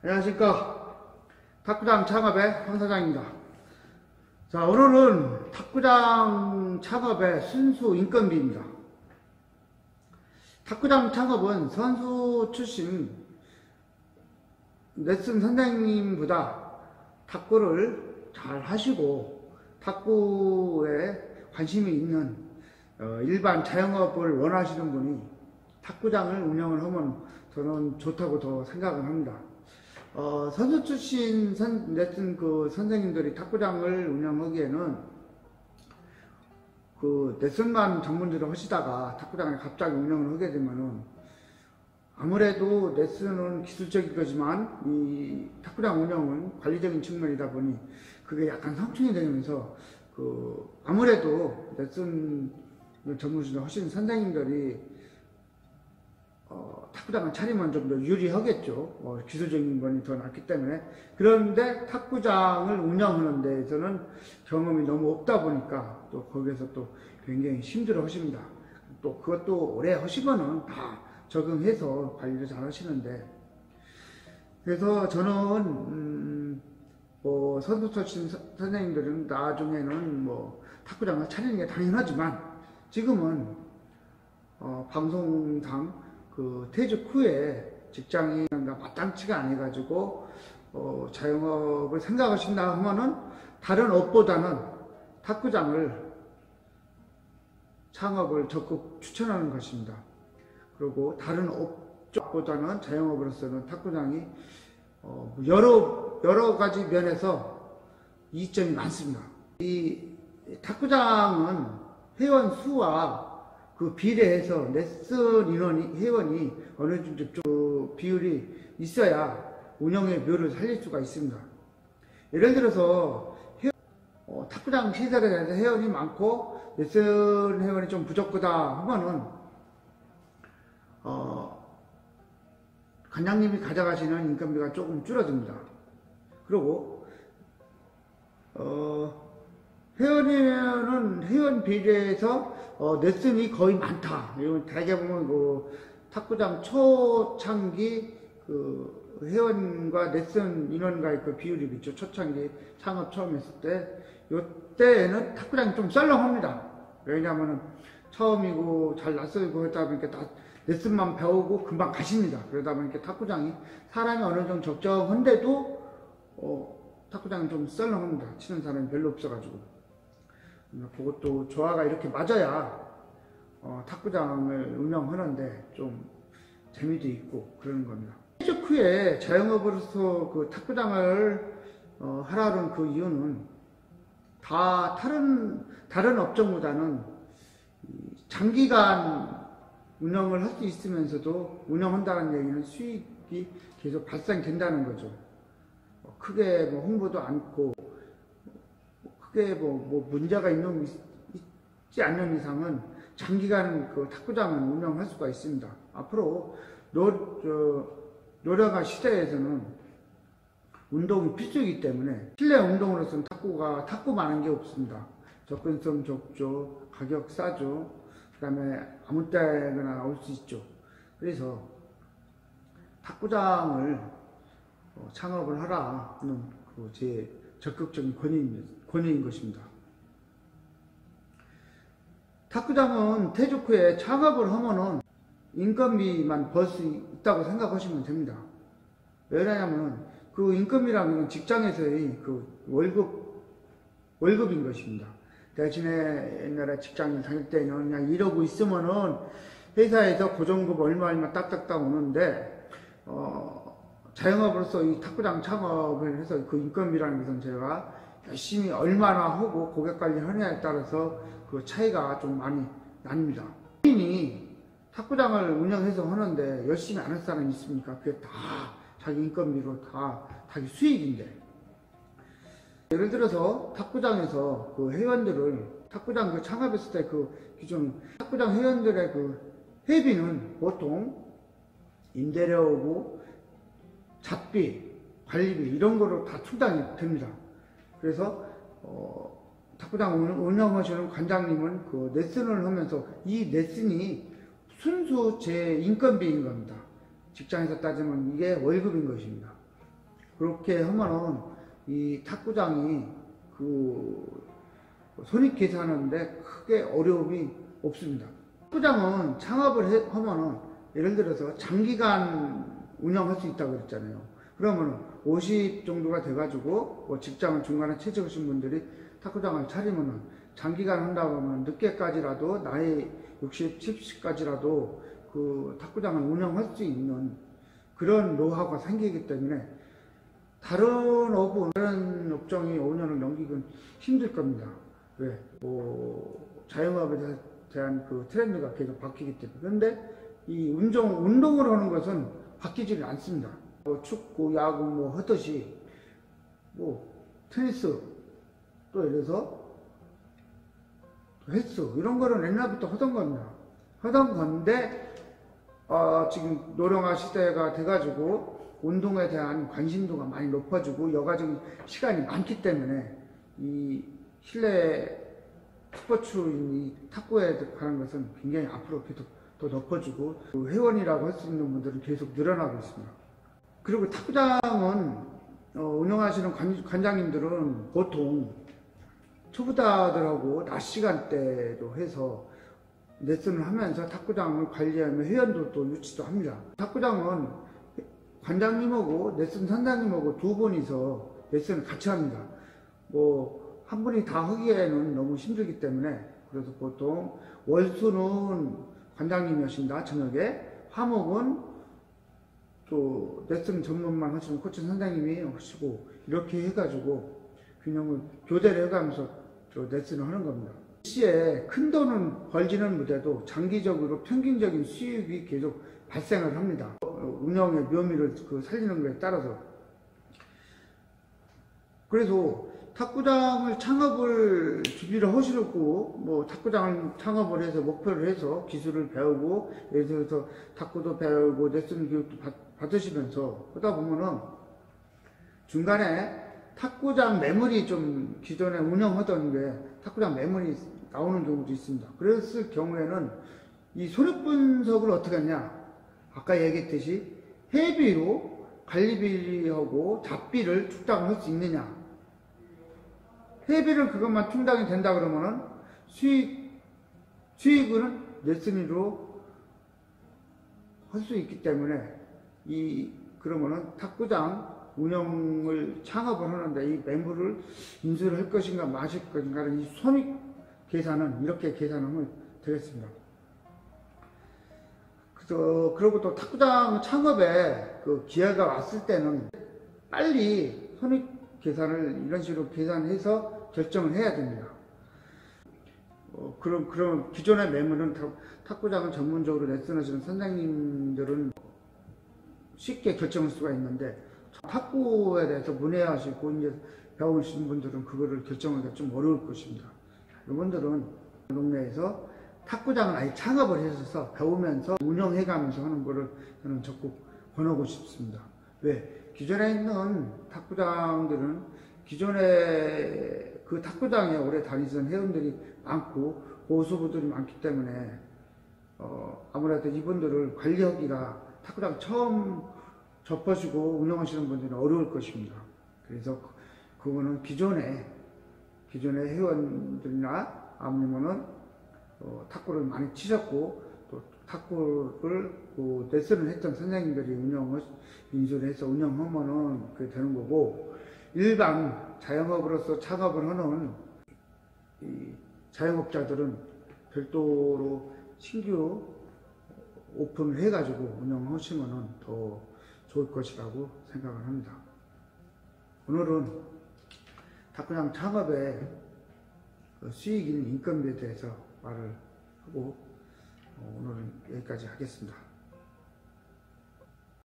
안녕하십니까. 탁구장 창업의 황 사장입니다. 자, 오늘은 탁구장 창업의 순수 인건비입니다. 탁구장 창업은 선수 출신 레슨 선생님보다 탁구를 잘 하시고 탁구에 관심이 있는 일반 자영업을 원하시는 분이 탁구장을 운영을 하면 저는 좋다고 더 생각을 합니다. 선수 출신 레슨 선생님들이 탁구장을 운영하기에는 레슨만 전문적으로 하시다가 탁구장을 갑자기 운영을 하게 되면은 아무래도 레슨은 기술적인 거지만 이 탁구장 운영은 관리적인 측면이다 보니 그게 약간 상충이 되면서 아무래도 레슨 전문적으로 하시는 선생님들이 탁구장을 차리면 좀 더 유리하겠죠. 기술적인 면이 더 낫기 때문에. 그런데 탁구장을 운영하는 데에서는 경험이 너무 없다 보니까 또 거기에서 또 굉장히 힘들어 하십니다. 또 그것도 오래 하시면은 다 적응해서 관리를 잘 하시는데, 그래서 저는 선수 출신 선생님들은 나중에는 탁구장을 차리는 게 당연하지만 지금은 방송상 퇴직 후에 직장이 마땅치가 않아 가지고 자영업을 생각하신다 하면은 다른 업보다는 탁구장을 창업을 적극 추천하는 것입니다. 그리고 다른 업보다는 자영업으로서는 탁구장이 여러 가지 면에서 이점이 많습니다. 이 탁구장은 회원 수와 비례해서 레슨 인원이, 회원이 어느 정도 비율이 있어야 운영의 묘를 살릴 수가 있습니다. 예를 들어서 탁구장 시설에 대해서 회원이 많고 레슨 회원이 좀 부족하다 하면은 관장님이 가져가시는 인건비가 조금 줄어듭니다. 그리고 회원 비례해서 레슨이 거의 많다. 대개 보면 탁구장 초창기 회원과 레슨 인원과의 비율이 있죠. 초창기 창업 처음 했을 때, 요때에는 탁구장이 좀 썰렁합니다. 왜냐하면 처음이고 잘 낯설고 하다 보니까 다 레슨만 배우고 금방 가십니다. 그러다 보니까 탁구장이 사람이 어느 정도 적정한데도 탁구장이 좀 썰렁합니다. 치는 사람이 별로 없어가지고. 그것도 조화가 이렇게 맞아야 탁구장을 운영하는데 좀 재미도 있고 그러는 겁니다. 퇴직 후에 자영업으로서 탁구장을 하라는 그 이유는 다 다른 업종보다는 장기간 운영을 할 수 있으면서도 운영한다는 얘기는 수익이 계속 발생된다는 거죠. 크게 홍보도 않고 크게 문제가 있지 않는 이상은 장기간 탁구장은 운영할 수가 있습니다. 앞으로 노령화 시대에서는 운동이 필수이기 때문에 실내 운동으로서는 탁구 많은 게 없습니다. 접근성 좋죠, 가격 싸죠, 그 다음에 아무 때나 올 수 있죠. 그래서 탁구장을 창업을 하라는 제 적극적인 권유인 것입니다. 탁구장은 퇴직 후에 창업을 하면은 인건비만 벌 수 있다고 생각하시면 됩니다. 왜냐하면 인건비라는 직장에서의 월급인 것입니다. 대신에 옛날에 직장인 다닐 때는 그냥 이러고 있으면은 회사에서 고정급 얼마 딱딱딱 오는데, 자영업으로서 이 탁구장 창업을 해서 인건비라는 것은 제가 열심히 얼마나 하고 고객 관리를 하느냐에 따라서 차이가 좀 많이 납니다. 본인이 탁구장을 운영해서 하는데 열심히 안 할 사람이 있습니까? 그게 다 자기 인건비로 다 자기 수익인데. 예를 들어서 탁구장에서 회원들을 탁구장 창업했을 때 기존 탁구장 회원들의 회비는 보통 임대료고 잡비, 관리비 이런 거로 다 충당이 됩니다. 그래서 탁구장 운영하시는 관장님은 레슨을 하면서 이 레슨이 순수 제 인건비인 겁니다. 직장에서 따지면 이게 월급인 것입니다. 그렇게 하면은 이 탁구장이 그 손익 계산하는데 크게 어려움이 없습니다. 탁구장은 창업을 하면은 예를 들어서 장기간 운영할 수 있다고 그랬잖아요. 그러면은 50 정도가 돼가지고 뭐 직장을 중간에 취직하신 분들이 탁구장을 차리면은 장기간 한다고 하면 늦게까지라도 나이 60, 70까지라도 그 탁구장을 운영할 수 있는 그런 노하우가 생기기 때문에 다른 업은, 다른 업종이 5년을 넘기긴 힘들 겁니다. 왜? 뭐 자영업에 대한 그 트렌드가 계속 바뀌기 때문에. 그런데 이 운동을 하는 것은 바뀌지는 않습니다. 뭐 축구, 야구 뭐 하듯이 뭐 테니스 또 예를 들어서 헬스 이런 거는 옛날부터 하던 겁니다. 하던 건데 지금 노령화 시대가 돼가지고 운동에 대한 관심도가 많이 높아지고 여가적인 시간이 많기 때문에 이 실내 스포츠인 이 탁구에 관한 것은 굉장히 앞으로 계속 더 높아지고 회원이라고 할 수 있는 분들은 계속 늘어나고 있습니다. 그리고 탁구장은 운영하시는 관장님들은 보통 초보자들하고 낮 시간대도 해서 레슨을 하면서 탁구장을 관리하며 회원도 또 유치도 합니다. 탁구장은 관장님하고 레슨 선장님하고 두 분이서 레슨을 같이 합니다. 뭐 한 분이 다 하기에는 너무 힘들기 때문에 그래서 보통 월수는 관장님이 하신다 저녁에, 화목은 또 레슨 전문만 하시는 코치 선생님이 하시고 이렇게 해가지고 균형을 교대를 해가면서 레슨을 하는 겁니다. 시에 큰 돈은 벌지는 못해도 장기적으로 평균적인 수익이 계속 발생을 합니다. 운영의 묘미를 살리는 것에 따라서. 그래서 탁구장을 창업을 준비를 하시고 뭐 탁구장을 창업을 해서 목표를 해서 기술을 배우고 예를 들어서 탁구도 배우고 레슨 교육도 받으시면서 하다 보면은 중간에 탁구장 매물이 좀 기존에 운영하던 게 탁구장 매물이 나오는 경우도 있습니다. 그랬을 경우에는 이 손익 분석을 어떻게 하냐, 아까 얘기했듯이 회비로 관리비하고 잡비를 충당을 할 수 있느냐. 회비를 그것만 충당이 된다 그러면은 수익은 레슨으로 할 수 있기 때문에 그러면은 탁구장 운영을 창업을 하는데 이 매물을 인수를 할 것인가 마실 것인가는 이 손익 계산은 이렇게 계산하면 되겠습니다. 그리고 또 탁구장 창업에 그 기회가 왔을 때는 빨리 손익 계산을 이런 식으로 계산해서 결정을 해야 됩니다. 그럼 기존의 매물은 탁구장을 전문적으로 레슨하시는 선생님들은 쉽게 결정할 수가 있는데 탁구에 대해서 문외하시고 이제 배우시는 분들은 그거를 결정하기가 좀 어려울 것입니다. 이분들은 동네에서 탁구장을 아예 창업을 해서 배우면서 운영해가면서 하는 거를 저는 적극 권하고 싶습니다. 왜? 기존에 있는 탁구장들은 기존에 그 탁구장에 오래 다니던 회원들이 많고 고수부들이 많기 때문에 아무래도 이분들을 관리하기가 탁구장 처음 접하시고 운영하시는 분들은 어려울 것입니다. 그래서 그거는 기존의 회원들이나 아니면은 탁구를 많이 치셨고 또 탁구를 레슨을 했던 선생님들이 인수를 해서 운영하면은 그게 되는 거고, 일반 자영업으로서 창업을 하는 이 자영업자들은 별도로 신규 오픈을 해가지고 운영하시면은 더 좋을 것이라고 생각을 합니다. 오늘은 탁구장 창업의 수익인 인건비에 대해서 말을 하고 오늘은 여기까지 하겠습니다.